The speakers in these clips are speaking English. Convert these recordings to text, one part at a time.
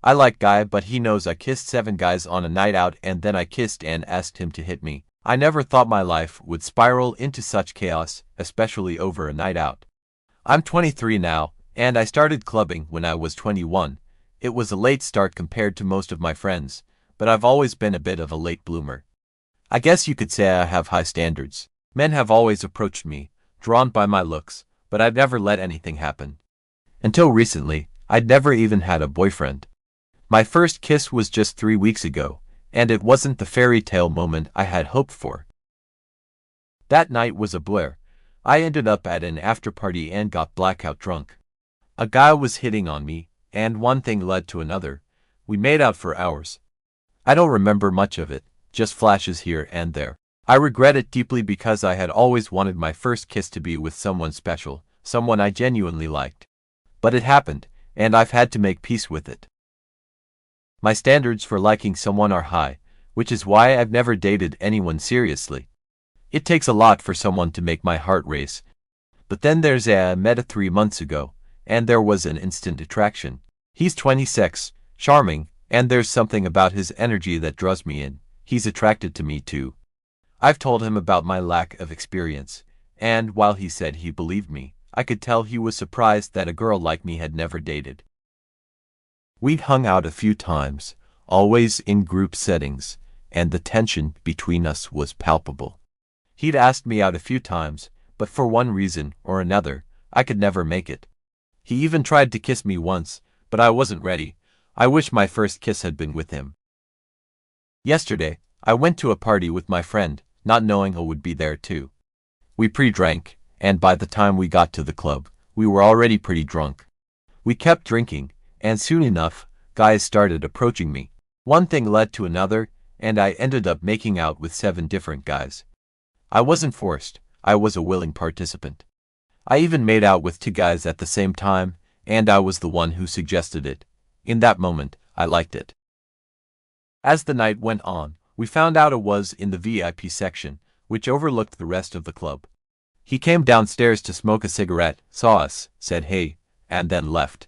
I like guy, but he knows I kissed 7 guys on a night out and then I kissed and asked him to hit me. I never thought my life would spiral into such chaos, especially over a night out. I'm 23 now, and I started clubbing when I was 21. It was a late start compared to most of my friends, but I've always been a bit of a late bloomer. I guess you could say I have high standards. Men have always approached me, drawn by my looks, but I've never let anything happen. Until recently, I'd never even had a boyfriend. My first kiss was just 3 weeks ago, and it wasn't the fairy tale moment I had hoped for. That night was a blur. I ended up at an after-party and got blackout drunk. A guy was hitting on me, and one thing led to another. We made out for hours. I don't remember much of it, just flashes here and there. I regret it deeply because I had always wanted my first kiss to be with someone special, someone I genuinely liked. But it happened, and I've had to make peace with it. My standards for liking someone are high, which is why I've never dated anyone seriously. It takes a lot for someone to make my heart race. But then there's I met 3 months ago, and there was an instant attraction. He's 26, charming, and there's something about his energy that draws me in. He's attracted to me too. I've told him about my lack of experience, and while he said he believed me, I could tell he was surprised that a girl like me had never dated. We'd hung out a few times, always in group settings, and the tension between us was palpable. He'd asked me out a few times, but for one reason or another, I could never make it. He even tried to kiss me once, but I wasn't ready. I wish my first kiss had been with him. Yesterday, I went to a party with my friend, not knowing I would be there too. We pre-drank, and by the time we got to the club, we were already pretty drunk. We kept drinking, and soon enough, guys started approaching me. One thing led to another, and I ended up making out with 7 different guys. I wasn't forced, I was a willing participant. I even made out with 2 guys at the same time, and I was the one who suggested it. In that moment, I liked it. As the night went on, we found out it was in the VIP section, which overlooked the rest of the club. He came downstairs to smoke a cigarette, saw us, said hey, and then left.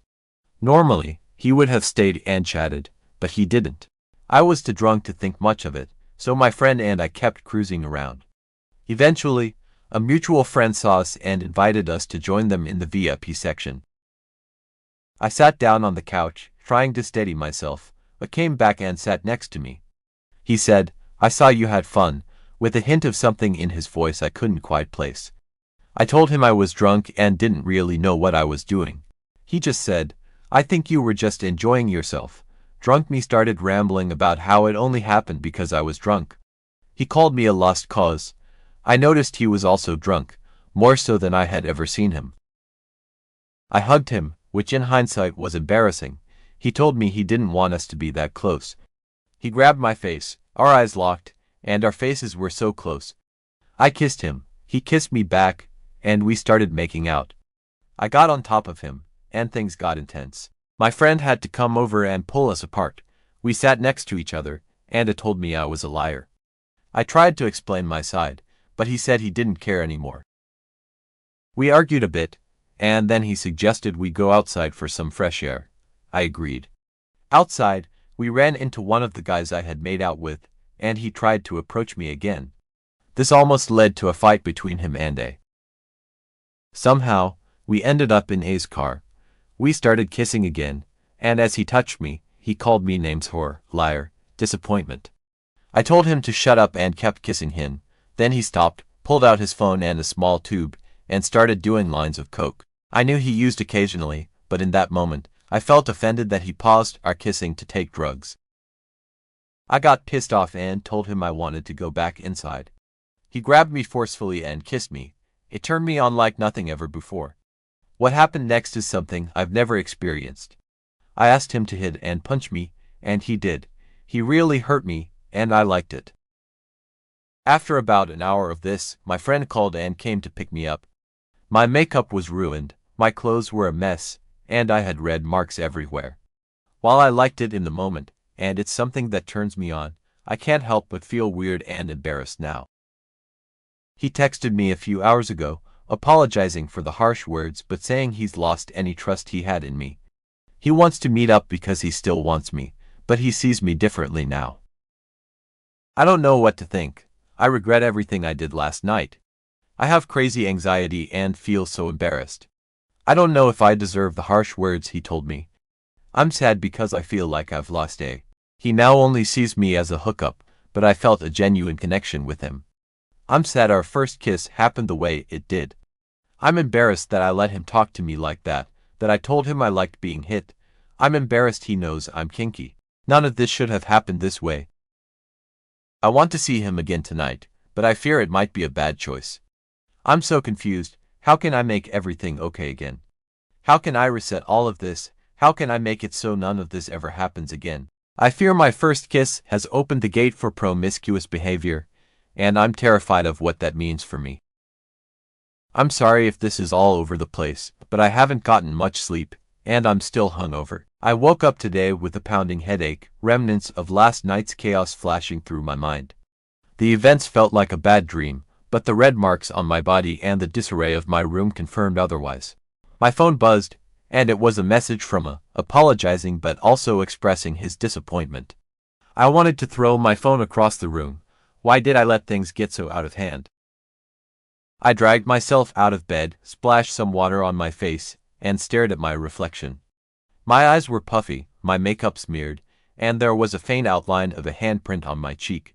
Normally, he would have stayed and chatted, but he didn't. I was too drunk to think much of it, so my friend and I kept cruising around. Eventually, a mutual friend saw us and invited us to join them in the VIP section. I sat down on the couch, trying to steady myself, but came back and sat next to me. He said, "I saw you had fun," with a hint of something in his voice I couldn't quite place. I told him I was drunk and didn't really know what I was doing. He just said, "I think you were just enjoying yourself." Drunk me started rambling about how it only happened because I was drunk. He called me a lost cause. I noticed he was also drunk, more so than I had ever seen him. I hugged him, which in hindsight was embarrassing. He told me he didn't want us to be that close. He grabbed my face, our eyes locked, and our faces were so close. I kissed him, he kissed me back, and we started making out. I got on top of him, and things got intense. My friend had to come over and pull us apart. We sat next to each other, and it told me I was a liar. I tried to explain my side, but he said he didn't care anymore. We argued a bit, and then he suggested we go outside for some fresh air. I agreed. Outside, we ran into one of the guys I had made out with, and he tried to approach me again. This almost led to a fight between him and A. Somehow, we ended up in A's car. We started kissing again, and as he touched me, he called me names: whore, liar, disappointment. I told him to shut up and kept kissing him. Then he stopped, pulled out his phone and a small tube, and started doing lines of coke. I knew he used occasionally, but in that moment, I felt offended that he paused our kissing to take drugs. I got pissed off and told him I wanted to go back inside. He grabbed me forcefully and kissed me. It turned me on like nothing ever before. What happened next is something I've never experienced. I asked him to hit and punch me, and he did. He really hurt me, and I liked it. After about an hour of this, my friend called and came to pick me up. My makeup was ruined, my clothes were a mess, and I had red marks everywhere. While I liked it in the moment, and it's something that turns me on, I can't help but feel weird and embarrassed now. He texted me a few hours ago, apologizing for the harsh words but saying he's lost any trust he had in me. He wants to meet up because he still wants me, but he sees me differently now. I don't know what to think. I regret everything I did last night. I have crazy anxiety and feel so embarrassed. I don't know if I deserve the harsh words he told me. I'm sad because I feel like I've lost a. He now only sees me as a hookup, but I felt a genuine connection with him. I'm sad our first kiss happened the way it did. I'm embarrassed that I let him talk to me like that I told him I liked being hit. I'm embarrassed he knows I'm kinky. None of this should have happened this way. I want to see him again tonight, but I fear it might be a bad choice. I'm so confused. How can I make everything okay again? How can I reset all of this? How can I make it so none of this ever happens again? I fear my first kiss has opened the gate for promiscuous behavior, and I'm terrified of what that means for me. I'm sorry if this is all over the place, but I haven't gotten much sleep, and I'm still hungover. I woke up today with a pounding headache, remnants of last night's chaos flashing through my mind. The events felt like a bad dream, but the red marks on my body and the disarray of my room confirmed otherwise. My phone buzzed, and it was a message from apologizing but also expressing his disappointment. I wanted to throw my phone across the room. Why did I let things get so out of hand? I dragged myself out of bed, splashed some water on my face, and stared at my reflection. My eyes were puffy, my makeup smeared, and there was a faint outline of a handprint on my cheek.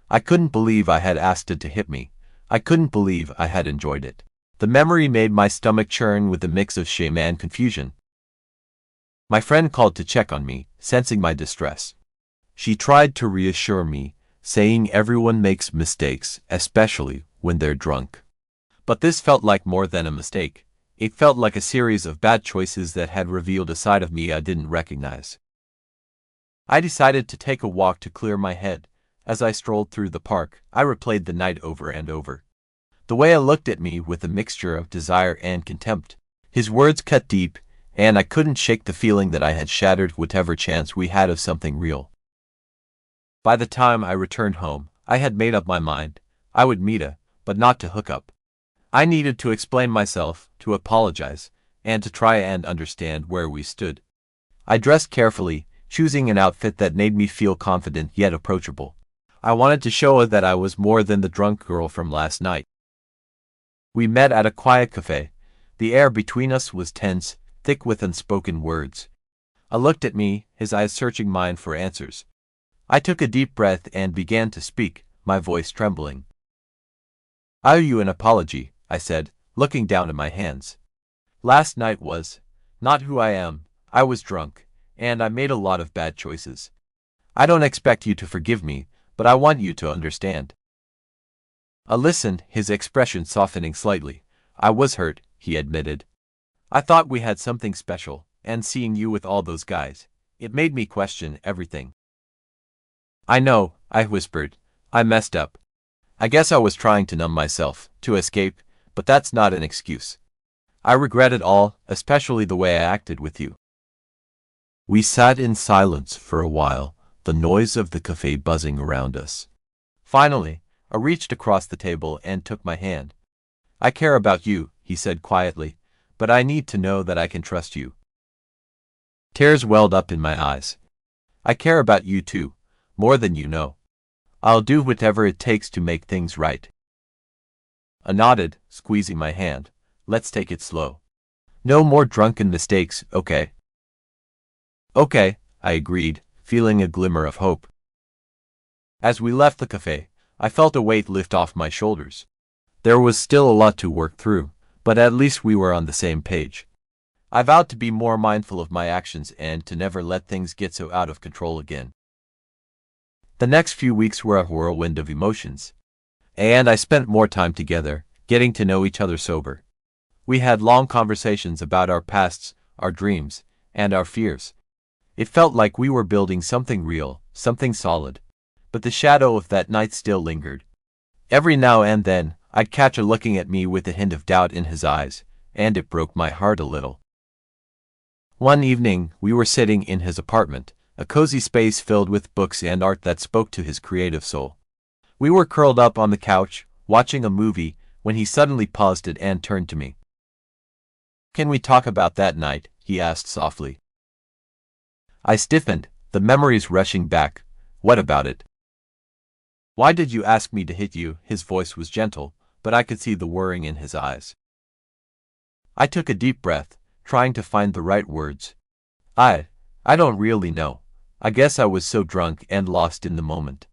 I couldn't believe I had asked it to hit me. I couldn't believe I had enjoyed it. The memory made my stomach churn with a mix of shame and confusion. My friend called to check on me, sensing my distress. She tried to reassure me, saying everyone makes mistakes, especially when they're drunk. But this felt like more than a mistake. It felt like a series of bad choices that had revealed a side of me I didn't recognize. I decided to take a walk to clear my head. As I strolled through the park, I replayed the night over and over. The way I looked at me with a mixture of desire and contempt. His words cut deep, and I couldn't shake the feeling that I had shattered whatever chance we had of something real. By the time I returned home, I had made up my mind. I would meet her, but not to hook up. I needed to explain myself, to apologize, and to try and understand where we stood. I dressed carefully, choosing an outfit that made me feel confident yet approachable. I wanted to show her that I was more than the drunk girl from last night. We met at a quiet cafe. The air between us was tense, thick with unspoken words. I looked at me, his eyes searching mine for answers. I took a deep breath and began to speak, my voice trembling. "I owe you an apology," I said, looking down at my hands. "Last night was not who I am. I was drunk, and I made a lot of bad choices. I don't expect you to forgive me, but I want you to understand." I listened, his expression softening slightly. "I was hurt," he admitted. "I thought we had something special, and seeing you with all those guys, it made me question everything." "I know," I whispered. "I messed up. I guess I was trying to numb myself, to escape, but that's not an excuse. I regret it all, especially the way I acted with you." We sat in silence for a while, the noise of the cafe buzzing around us. Finally, I reached across the table and took my hand. "I care about you," he said quietly, "but I need to know that I can trust you." Tears welled up in my eyes. "I care about you too, more than you know. I'll do whatever it takes to make things right." I nodded, squeezing my hand. "Let's take it slow. No more drunken mistakes, okay?" "Okay," I agreed, feeling a glimmer of hope. As we left the cafe, I felt a weight lift off my shoulders. There was still a lot to work through, but at least we were on the same page. I vowed to be more mindful of my actions and to never let things get so out of control again. The next few weeks were a whirlwind of emotions, and I spent more time together, getting to know each other sober. We had long conversations about our pasts, our dreams, and our fears. It felt like we were building something real, something solid, but the shadow of that night still lingered. Every now and then, I'd catch her looking at me with a hint of doubt in his eyes, and it broke my heart a little. One evening, we were sitting in his apartment, a cozy space filled with books and art that spoke to his creative soul. We were curled up on the couch, watching a movie, when he suddenly paused it and turned to me. "Can we talk about that night?" he asked softly. I stiffened, the memories rushing back. What about it? Why did you ask me to hit you? His voice was gentle, but I could see the worrying in his eyes. I took a deep breath, trying to find the right words. I don't really know. I guess I was so drunk and lost in the moment.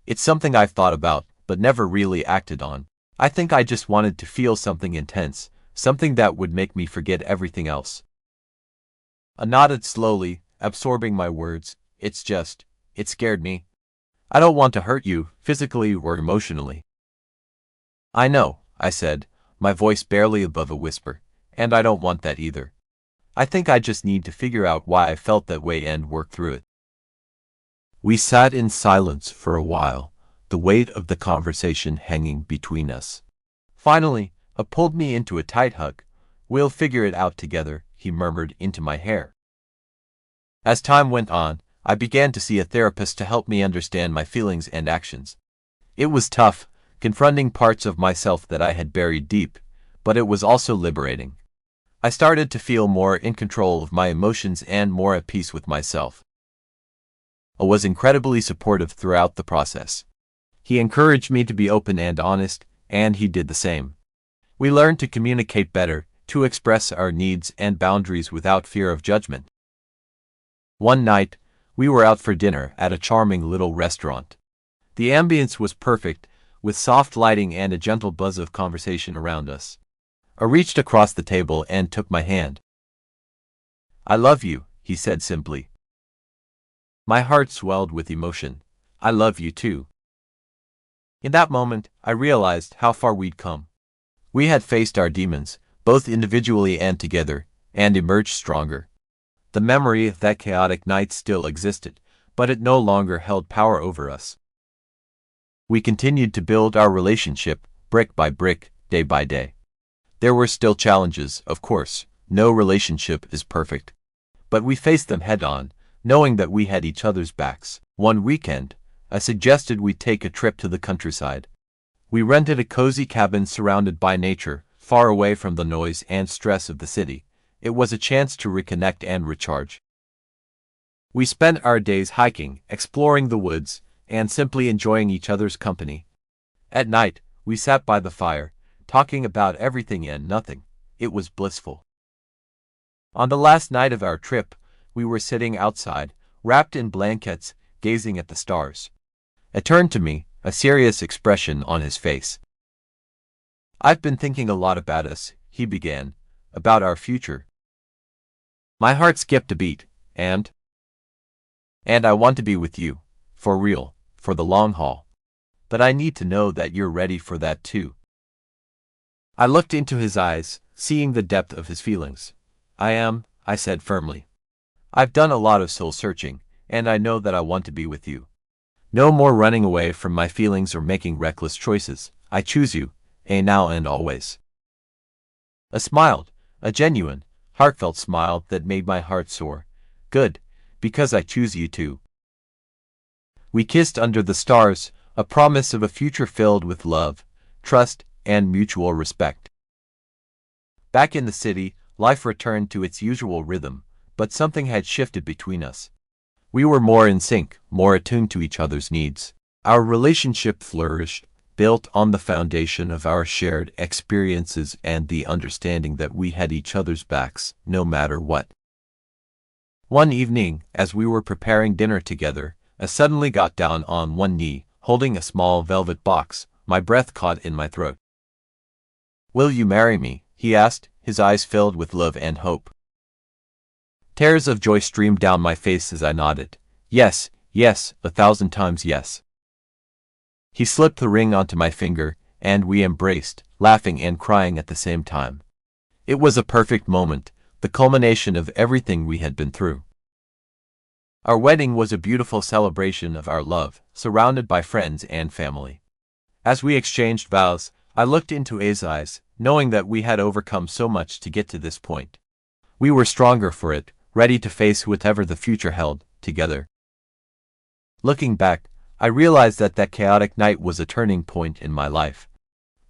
It's something I've thought about, but never really acted on. I think I just wanted to feel something intense, something that would make me forget everything else. I nodded slowly, absorbing my words. It scared me. I don't want to hurt you, physically or emotionally. I know, I said, my voice barely above a whisper, and I don't want that either. I think I just need to figure out why I felt that way and work through it. We sat in silence for a while, the weight of the conversation hanging between us. Finally, he pulled me into a tight hug. We'll figure it out together, he murmured into my hair. As time went on, I began to see a therapist to help me understand my feelings and actions. It was tough, confronting parts of myself that I had buried deep, but it was also liberating. I started to feel more in control of my emotions and more at peace with myself. I was incredibly supportive throughout the process. He encouraged me to be open and honest, and he did the same. We learned to communicate better, to express our needs and boundaries without fear of judgment. One night, we were out for dinner at a charming little restaurant. The ambience was perfect, with soft lighting and a gentle buzz of conversation around us. I reached across the table and took my hand. I love you, he said simply. My heart swelled with emotion. I love you too. In that moment, I realized how far we'd come. We had faced our demons, both individually and together, and emerged stronger. The memory of that chaotic night still existed, but it no longer held power over us. We continued to build our relationship, brick by brick, day by day. There were still challenges, of course. No relationship is perfect. But we faced them head-on, knowing that we had each other's backs. One weekend, I suggested we take a trip to the countryside. We rented a cozy cabin surrounded by nature, far away from the noise and stress of the city. It was a chance to reconnect and recharge. We spent our days hiking, exploring the woods, and simply enjoying each other's company. At night, we sat by the fire, talking about everything and nothing. It was blissful. On the last night of our trip, we were sitting outside, wrapped in blankets, gazing at the stars. He turned to me, a serious expression on his face. I've been thinking a lot about us, he began, about our future. My heart skipped a beat, and I want to be with you, for real, for the long haul. But I need to know that you're ready for that too. I looked into his eyes, seeing the depth of his feelings. I am, I said firmly. I've done a lot of soul searching, and I know that I want to be with you. No more running away from my feelings or making reckless choices. I choose you, now and always. I smiled, a genuine, heartfelt smile that made my heart soar. Good, because I choose you too. We kissed under the stars, a promise of a future filled with love, trust, and mutual respect. Back in the city, life returned to its usual rhythm, but something had shifted between us. We were more in sync, more attuned to each other's needs. Our relationship flourished, built on the foundation of our shared experiences and the understanding that we had each other's backs, no matter what. One evening, as we were preparing dinner together, I suddenly got down on one knee, holding a small velvet box, my breath caught in my throat. Will you marry me? He asked, his eyes filled with love and hope. Tears of joy streamed down my face as I nodded. Yes, yes, 1,000 times yes. He slipped the ring onto my finger, and we embraced, laughing and crying at the same time. It was a perfect moment, the culmination of everything we had been through. Our wedding was a beautiful celebration of our love, surrounded by friends and family. As we exchanged vows, I looked into his eyes, knowing that we had overcome so much to get to this point. We were stronger for it, ready to face whatever the future held, together. Looking back, I realized that chaotic night was a turning point in my life.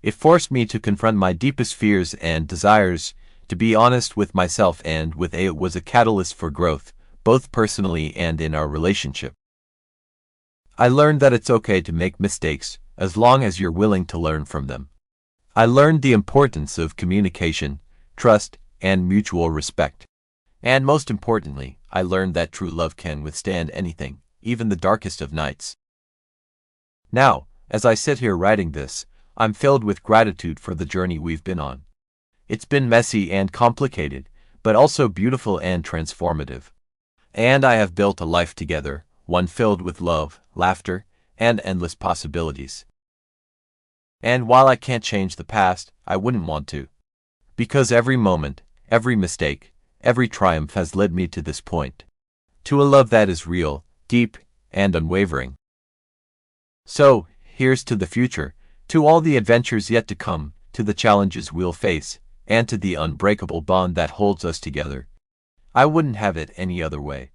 It forced me to confront my deepest fears and desires, to be honest with myself and with it was a catalyst for growth, both personally and in our relationship. I learned that it's okay to make mistakes, as long as you're willing to learn from them. I learned the importance of communication, trust, and mutual respect. And most importantly, I learned that true love can withstand anything, even the darkest of nights. Now, as I sit here writing this, I'm filled with gratitude for the journey we've been on. It's been messy and complicated, but also beautiful and transformative. And I have built a life together, one filled with love, laughter, and endless possibilities. And while I can't change the past, I wouldn't want to. Because every moment, every mistake, every triumph has led me to this point. To a love that is real, deep, and unwavering. So, here's to the future, to all the adventures yet to come, to the challenges we'll face, and to the unbreakable bond that holds us together. I wouldn't have it any other way.